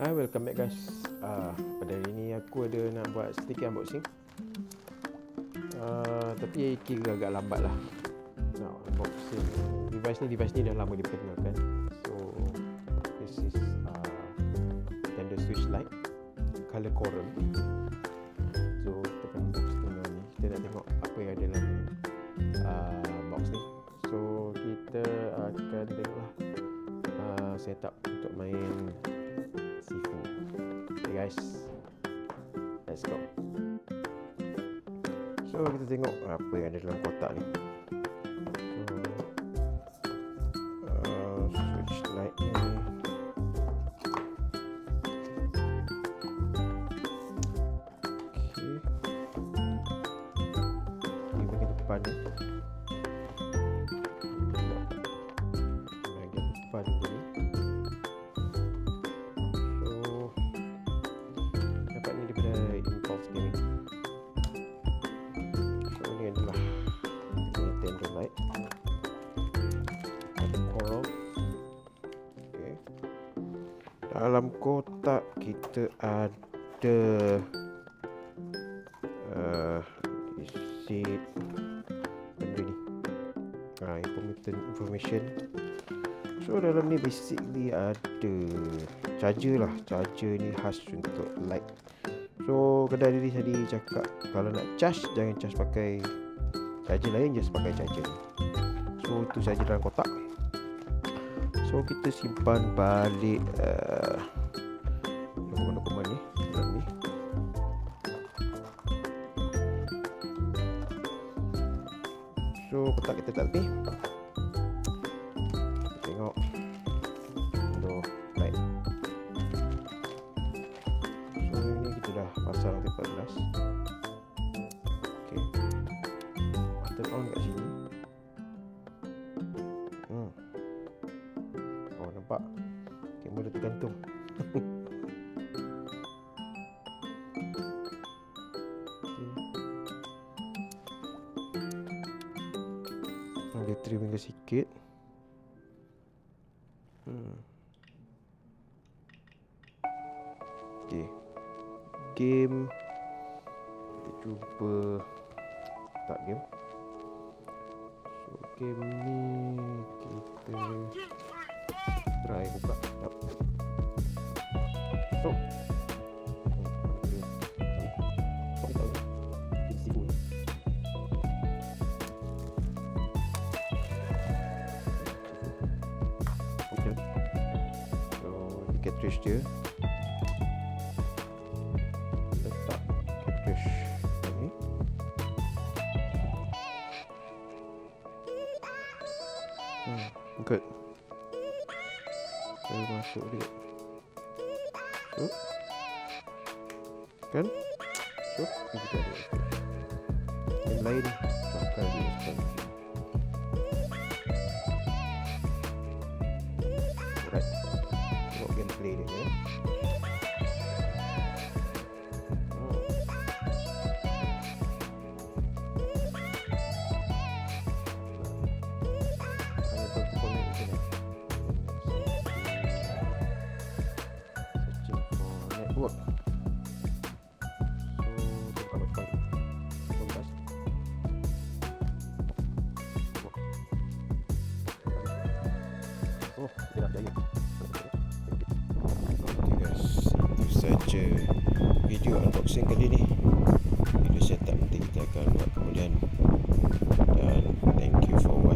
Welcome back guys. Pada hari ni aku ada nak buat sedikit unboxing. Tapi kira agak lambat lah nak unboxing device ni dah lama diperkenalkan. So this is Nintendo Switch Lite color coral. So kita akan unboxing ni. Kita nak tengok apa yang ada dalam box ni. So kita akan tengoklah setup untuk main Sifu. Okay guys, let's go. So kita tengok apa yang ada dalam kotak ni. Switch Lite ni ni bagian depan ni, bagian depan ni. Dalam kotak kita ada isi benda ni, information. So dalam ni basically ada charger lah. Charger ni khas untuk light. So kedai diri tadi cakap kalau nak charge jangan charge pakai charger lain, just pakai charger ni. So itu saja dalam kotak. So kita simpan balik dokumen-dokumen ni dalam ni. So kotak kita tak lebih. Tengok untuk light. So ini kita dah pasang lantai 14. Okay, button on kat sini. Nampak kamera tergantung. Bateri tinggal sikit. Okay, game kita cuba start game. So game ni kita try buka. So cartridge dia, letak cartridge ni. Good. Saya masuk dia. So kan, so ini kita ada yang lain pakai dia sekarang. Alright, tengok gameplay dia ya. Work. So kita dah berjaya. Okay guys, itu saja video unboxing kali ni. Video setup nanti kita akan buat kemudian. Dan thank you for watching.